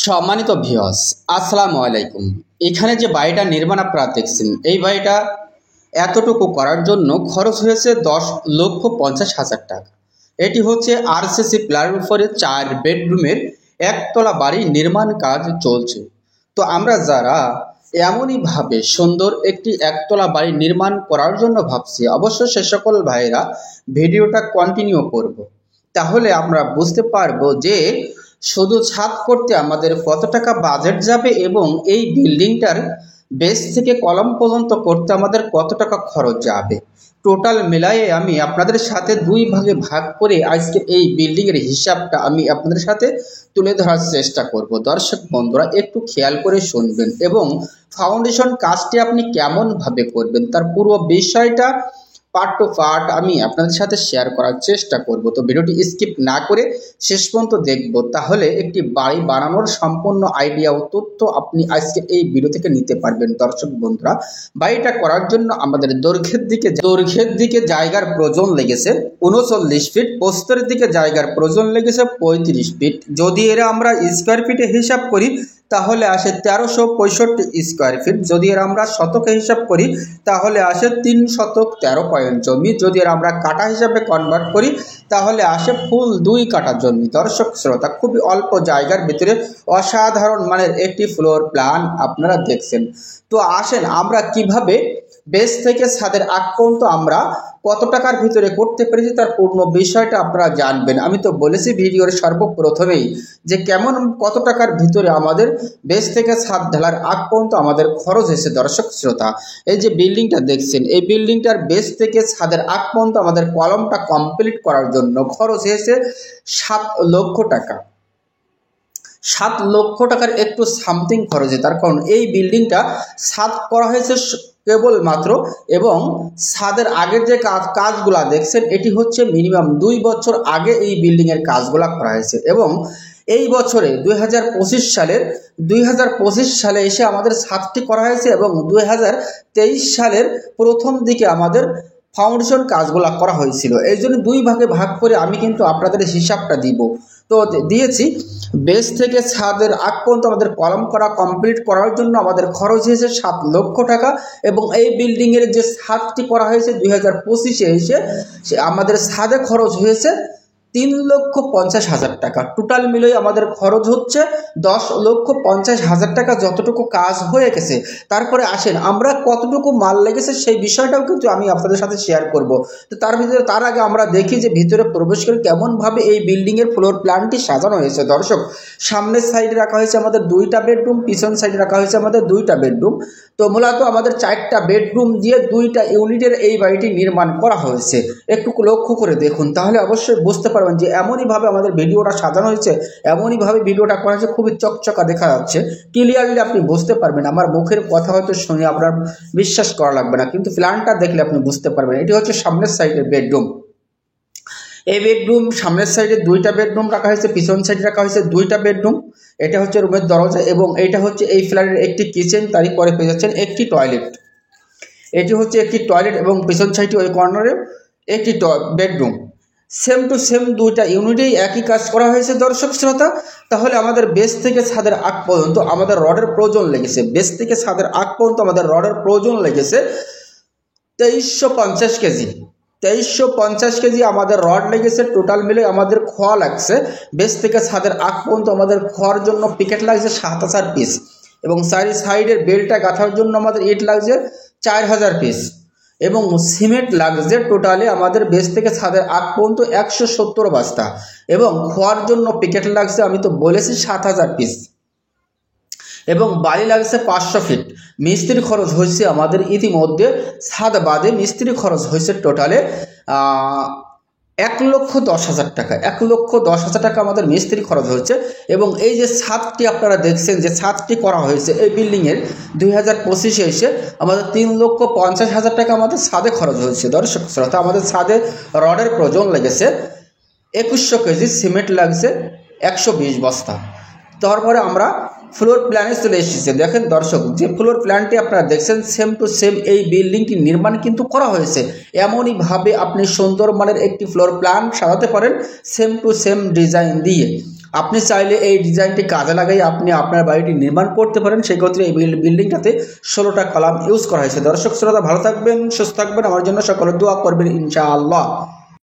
সম্মানিত ভিউয়ার্স, আসসালামু আলাইকুম। এখানে যে বাড়িটা নির্মাণ আপনারা দেখছেন, এই বাড়িটা এতটুকু করার জন্য খরচ হয়েছে 10,50,000 টাকা। এটি হচ্ছে আরসিসি প্ল্যানের উপরে 4 বেডরুমের একতলা বাড়ি নির্মাণ কাজ চলছে। তো আমরা যারা এমনইভাবে সুন্দর একটি একতলা বাড়ি নির্মাণ করার জন্য ভাবছি, অবশ্য সে সকল ভাইরা ভিডিওটা কন্টিনিউ করব। তাহলে আমরা বুঝতে পারবো যে শুধু ছাদ করতে আমাদের কত টাকা বাজেট যাবে এবং এই বিল্ডিংটার বেস থেকে কলম পর্যন্ত করতে আমাদের কত টাকা খরচ যাবে। টোটাল মিলায়ে আমি আপনাদের সাথে দুই ভাগে ভাগ করে আজকে এই বিল্ডিংয়ের হিসাবটা আমি আপনাদের সাথে তুলে ধরার চেষ্টা করব। দর্শক বন্ধুরা একটু খেয়াল করে শুনবেন এবং ফাউন্ডেশন কাজটি আপনি কেমনভাবে করবেন তার পুরো বিষয়টা পার্ট টু পার্ট আমি আপনাদের সাথে শেয়ার করার চেষ্টা করব। তো ভিডিওটি স্কিপ না করে শেষ পর্যন্ত দেখব, তাহলে একটি বাড়ি বানানোর সম্পূর্ণ আইডিয়া ও তথ্য আপনি আজকে এই ভিডিও থেকে নিতে পারবেন। দর্শক বন্ধুরা, বাড়িটা করার জন্য আমাদের দৈর্ঘ্যের দিকে জায়গার প্রয়োজন লেগেছে 39 ফিট, প্রস্থের দিকে জায়গার প্রয়োজন লেগেছে 35 ফিট। যদি এরা আমরা স্কোয়ার ফিটে হিসাব করি তাহলে আসে 1365 স্কোয়ার ফিট। যদি এর আমরা শতকে হিসাব করি তাহলে আসে 3 শতক 13 পয়েন্ট জমি। যদি এর আমরা কাঠা হিসাবে কনভার্ট করি তাহলে আসে ফুল 2 কাঠা জমি। দর্শক শ্রোতা, খুবই অল্প জায়গার ভিতরে অসাধারণ মানের একটি ফ্লোর প্ল্যান আপনারা দেখছেন। তো আসেন আমরা কিভাবে বেস থেকে ছাদের আগ পর্যন্ত আমরা কত টাকার ভিতরে করতে পেরেছি তার পূর্ণ বিষয়টা আপনারা জানবেন। আমি তো বলেছি ভিডিওর সর্বপ্রথমেই যে কত টাকার ভিতরে আমাদের বেস থেকে ছাদ ঢালার আগ পর্যন্ত আমাদের খরচ হয়েছে। দর্শক শ্রোতা, এই যে বিল্ডিংটা দেখছেন, এই বিল্ডিংটার বেস থেকে ছাদের আগ পর্যন্ত আমাদের কলমটা কমপ্লিট করার জন্য খরচ হয়েছে 7 লক্ষ টাকা। 7 লক্ষ টাকার একটু সামথিং খরচে, তার কারণ এই বিল্ডিংটা ছাদ করা হয়েছে কেবলমাত্র, এবং ছাদের আগের যে কাজগুলা দেখছেন এটি হচ্ছে মিনিমাম 2 বছর আগে এই বিল্ডিংয়ের কাজগুলা করা হয়েছে। এবং এই বছরে 2025 সালে এসে আমাদের ছাদটি করা হয়েছে এবং 2023 সালের প্রথম দিকে আমাদের ফাউন্ডেশন কাজগুলা করা হয়েছিল। এই জন্য 2 ভাগে ভাগ করে আমি কিন্তু আপনাদের হিসাবটা দিব। তো দিয়েছি বেস থেকে ছাদের আগ পর্যন্ত আমাদের কলম করা কমপ্লিট করার জন্য আমাদের খরচ হয়েছে 7 লক্ষ টাকা। এবং এই বিল্ডিংয়ের যে ছাদটি করা হয়েছে 2025-এ এসে আমাদের ছাদে খরচ হয়েছে 3,50,000 টাকা। টোটাল মিলিয়ে আমাদের খরচ হচ্ছে 10,50,000 টাকা যতটুকু কাজ হয়ে গেছে। তারপরে আসেন আমরা কতটুকু মাল লেগেছে সেই বিষয়টাও কিন্তু আমি আপনাদের সাথে শেয়ার করব। তো তার আগে আমরা দেখি যে ভিতরে প্রবেশ করে কেমনভাবে এই বিল্ডিংয়ের ফ্লোর প্ল্যানটি সাজানো হয়েছে। দর্শক, সামনের সাইডে রাখা হয়েছে আমাদের 2টা বেডরুম, পিছন সাইডে রাখা হয়েছে আমাদের 2টা বেডরুম। তো মূলত আমাদের 4টা বেডরুম দিয়ে 2টা ইউনিটের এই বাড়িটি নির্মাণ করা হয়েছে। একটু লক্ষ্য করে দেখুন, তাহলে অবশ্যই বুঝতে পারবেন যে এমনইভাবে আমাদের ভিডিওটা সাজানো হয়েছে, এমনইভাবে ভিডিওটা করা হয়েছে, খুবই চকচকা দেখা যাচ্ছে। ক্লিয়ারলি আপনি বুঝতে পারবেন। আমার মুখের কথা হয়তো শুনে আপনার বিশ্বাস করা লাগবে না, কিন্তু প্ল্যানটা দেখলে আপনি বুঝতে পারবেন। এটি হচ্ছে সামনের সাইডের বেডরুম। এই বেডরুম সামনের সাইডে 2টা বেডরুম রাখা হয়েছে, পিছন সাইডে রাখা হয়েছে 2টা বেডরুম। এটা হচ্ছে রুমের দরজা এবং এটা হচ্ছে এই ফ্ল্যাটের একটি কিচেন, তারই পরে পেয়ে যাচ্ছেন একটি টয়লেট। এটি হচ্ছে একটি টয়লেট এবং পিছন সাইডে ওই কর্নারে একটি বেডরুম। সেম টু সেম 2টা ইউনিটেই একই কাজ করা হয়েছে। দর্শক শ্রোতা, তাহলে আমাদের বেস থেকে ছাদের আগ পর্যন্ত আমাদের রডের প্রয়োজন লেগেছে, বেস থেকে ছাদের আগ পর্যন্ত আমাদের রডের প্রয়োজন লেগেছে 2350 কেজি। 2350 কেজি আমাদের রড লেগেছে। টোটাল মিলে আমাদের খোয়া লাগছে বেস থেকে ছাদের আগ পর্যন্ত আমাদের খোয়ার জন্য পিকেট লাগছে 7000 পিস এবং চারি সাইডের বেলটা গাঁথার জন্য আমাদের ইট লাগছে 4000 পিস এবং সিমেন্ট লাগছে টোটালে আমাদের বেস থেকে ছাদের আগ পর্যন্ত 170 বস্তা এবং খোয়ার জন্য পিকেট লাগছে আমি তো বলেছি 7000 পিস এবং বালি লাগছে 500 ফিট। মিস্ত্রি খরচ হয়েছে আমাদের ইতিমধ্যে ছাদ বাদে মিস্ত্রি খরচ হয়েছে টোটালে 1,10,000 টাকা। 1,10,000 টাকা আমাদের মিস্ত্রি খরচ হয়েছে। এবং এই যে ছাদটি আপনারা দেখছেন যে ছাদটি করা হয়েছে এই বিল্ডিংয়ের 2025-এ এসে আমাদের 3,50,000 টাকা আমাদের ছাদে খরচ হয়েছে। দর্শক শ্রোতা, আমাদের ছাদে রডের প্রয়োজন লেগেছে 2100 কেজি, সিমেন্ট লাগছে 120 বস্তা। তারপরে আমরা ফ্লোর প্ল্যানে চলে এসেছে। দেখেন দর্শক, যে ফ্লোর প্ল্যানটি আপনারা দেখছেন সেম টু সেম এই বিল্ডিংটি নির্মাণ কিন্তু করা হয়েছে। এমনইভাবে আপনি সুন্দর মানের একটি ফ্লোর প্ল্যান সাজাতে পারেন সেম টু সেম ডিজাইন দিয়ে। আপনি চাইলে এই ডিজাইনটি কাজে লাগাই আপনি আপনার বাড়িটি নির্মাণ করতে পারেন। সেই ক্ষেত্রে এই বিল্ডিংটাতে 16টা কলাম ইউজ করা হয়েছে। দর্শক শ্রোতা ভালো থাকবেন, সুস্থ থাকবেন, আমার জন্য সকলে দোয়া করবেন ইনশাআল্লাহ।